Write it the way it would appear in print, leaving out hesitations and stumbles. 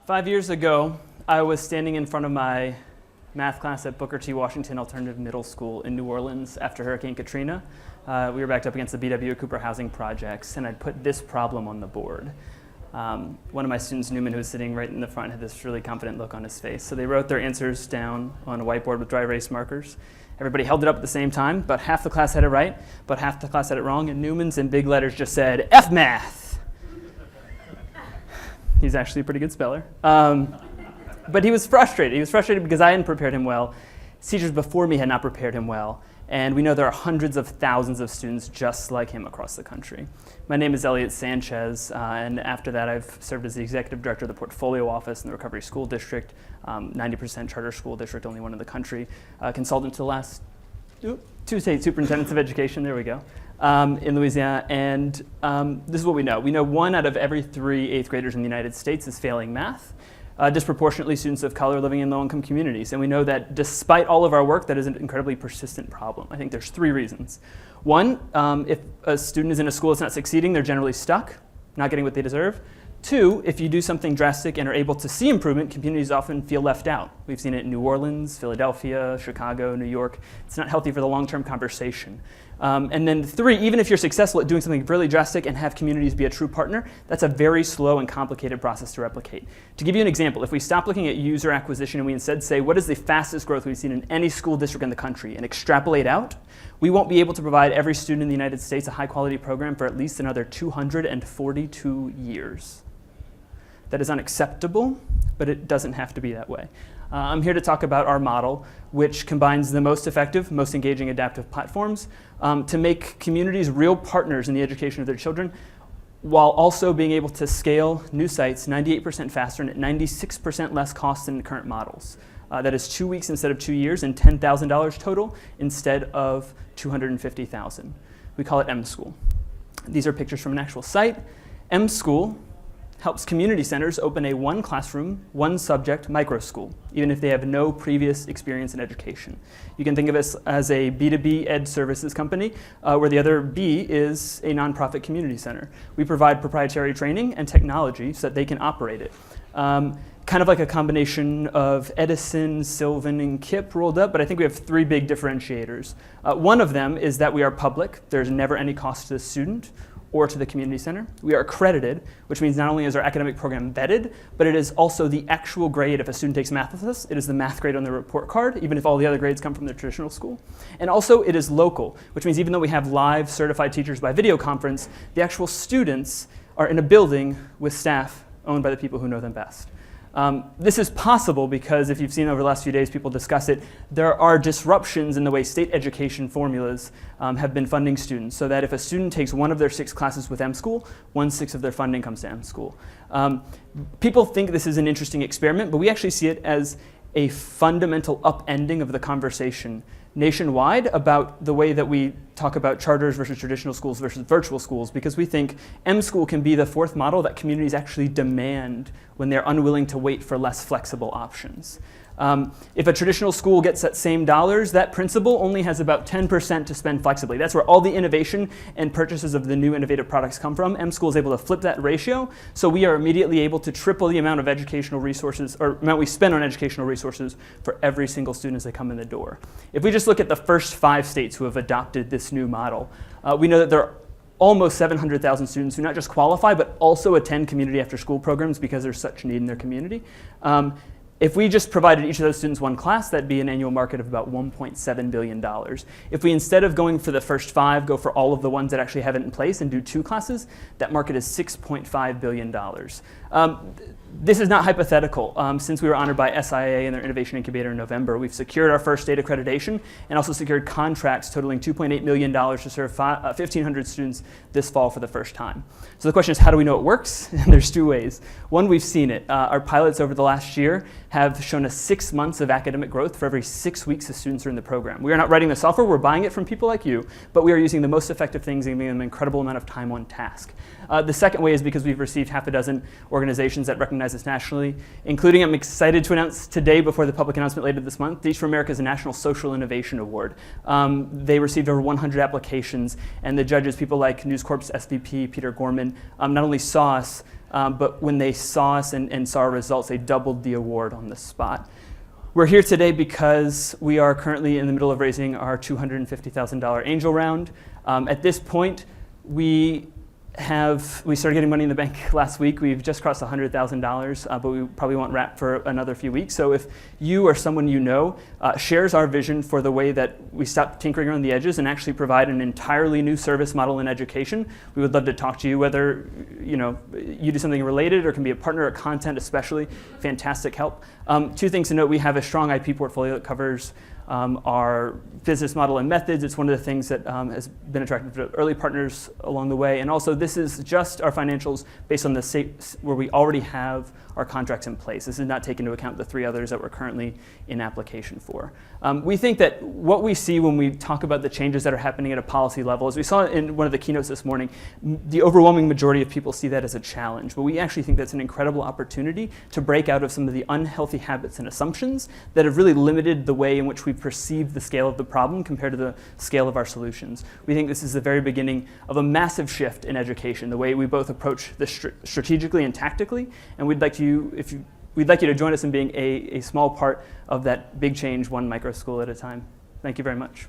5 years ago, I was standing in front of my math class at Booker T. Washington Alternative Middle School in New Orleans after Hurricane Katrina. We were backed up against the BW Cooper housing projects, and I'd put this problem on the board. One of my students, Newman, who was sitting right in the front, had this really confident look on his face. So they wrote their answers down on a whiteboard with dry erase markers. Everybody held it up at the same time. About half the class had it right, about half the class had it wrong, and Newman's in big letters just said, F math. He's actually a pretty good speller. But he was frustrated. He was frustrated because I hadn't prepared him well. Teachers before me had not prepared him well. And we know there are hundreds of thousands of students just like him across the country. My name is Elliot Sanchez, and after that I've served as the executive director of the portfolio office in the Recovery School District, 90% charter school district, only one in the country, consultant to the last two state superintendents of education, there we go, in Louisiana. And this is what we know. We know 1 out of every 3 8th graders in the United States is failing math. Disproportionately students of color living in low-income communities. And we know that despite all of our work, that is an incredibly persistent problem. I think there's 3 reasons. 1, if a student is in a school that's not succeeding, they're generally stuck, not getting what they deserve. 2, if you do something drastic and are able to see improvement, communities often feel left out. We've seen it in New Orleans, Philadelphia, Chicago, New York. It's not healthy for the long-term conversation. And then 3, even if you're successful at doing something really drastic and have communities be a true partner, that's a very slow and complicated process to replicate. To give you an example, if we stop looking at user acquisition and we instead say, what is the fastest growth we've seen in any school district in the country, and extrapolate out, we won't be able to provide every student in the United States a high-quality program for at least another 242 years. That is unacceptable, but it doesn't have to be that way. I'm here to talk about our model, which combines the most effective, most engaging adaptive platforms to make communities real partners in the education of their children, while also being able to scale new sites 98% faster and at 96% less cost than current models. That is 2 weeks instead of 2 years and $10,000 total instead of $250,000. We call it mSchool. These are pictures from an actual site. mSchool helps community centers open a 1 classroom, 1 subject micro school, even if they have no previous experience in education. You can think of us as a B2B ed services company, where the other B is a nonprofit community center. We provide proprietary training and technology so that they can operate it. Kind of like a combination of Edison, Sylvan, and KIPP rolled up, but I think we have 3 big differentiators. One of them is that we are public. There's never any cost to the student or to the community center. We are accredited, which means not only is our academic program vetted, but it is also the actual grade. If a student takes math with us, it is the math grade on their report card, even if all the other grades come from their traditional school. And also it is local, which means even though we have live certified teachers by video conference, the actual students are in a building with staff owned by the people who know them best. This is possible because, if you've seen over the last few days people discuss it, there are disruptions in the way state education formulas have been funding students, so that if a student takes 1 of their 6 classes with mSchool, 1/6 of their funding comes to mSchool. People think this is an interesting experiment, but we actually see it as a fundamental upending of the conversation nationwide about the way that we talk about charters versus traditional schools versus virtual schools, because we think mSchool can be the 4th model that communities actually demand when they're unwilling to wait for less flexible options. If a traditional school gets that same dollars, that principal only has about 10% to spend flexibly. That's where all the innovation and purchases of the new innovative products come from. mSchool is able to flip that ratio, so we are immediately able to triple the amount of educational resources, or amount we spend on educational resources for every single student as they come in the door. If we just look at the first 5 states who have adopted this new model, we know that there are almost 700,000 students who not just qualify, but also attend community after-school programs because there's such need in their community. If we just provided each of those students 1 class, that'd be an annual market of about $1.7 billion. If we, instead of going for the first 5, go for all of the ones that actually have it in place and do 2 classes, that market is $6.5 billion. This is not hypothetical. Since we were honored by SIA and their Innovation Incubator in November, we've secured our first state accreditation and also secured contracts totaling $2.8 million to serve 1,500 students this fall for the first time. So the question is, how do we know it works? And there's 2 ways. 1, we've seen it. Our pilots over the last year have shown us 6 months of academic growth for every 6 weeks the students are in the program. We are not writing the software, we're buying it from people like you, but we are using the most effective things and giving them an incredible amount of time on task. The second way is because we've received half a dozen organizations that recognize us nationally, including, I'm excited to announce today before the public announcement later this month, Teach for America's National Social Innovation Award. They received over 100 applications, and the judges, people like News Corp's SVP, Peter Gorman, not only saw us but when they saw us and saw our results, they doubled the award on the spot. We're here today because we are currently in the middle of raising our $250,000 angel round. At this point, we started getting money in the bank last week. We've just crossed $100,000, but we probably won't wrap for another few weeks. So if you or someone you know shares our vision for the way that we stop tinkering around the edges and actually provide an entirely new service model in education, we would love to talk to you, whether you do something related or can be a partner at content especially. Fantastic help. Two things to note: we have a strong IP portfolio that covers our business model and methods. It's one of the things that has been attractive to early partners along the way. And also, this is just our financials based on where we already have our contracts in place. This does not take into account the 3 others that we're currently in application for. We think that what we see when we talk about the changes that are happening at a policy level, as we saw in one of the keynotes this morning, the overwhelming majority of people see that as a challenge. But we actually think that's an incredible opportunity to break out of some of the unhealthy habits and assumptions that have really limited the way in which we perceive the scale of the problem compared to the scale of our solutions. We think this is the very beginning of a massive shift in education, the way we both approach this strategically and tactically, and we'd like you to join us in being a small part of that big change, one micro school at a time. Thank you very much.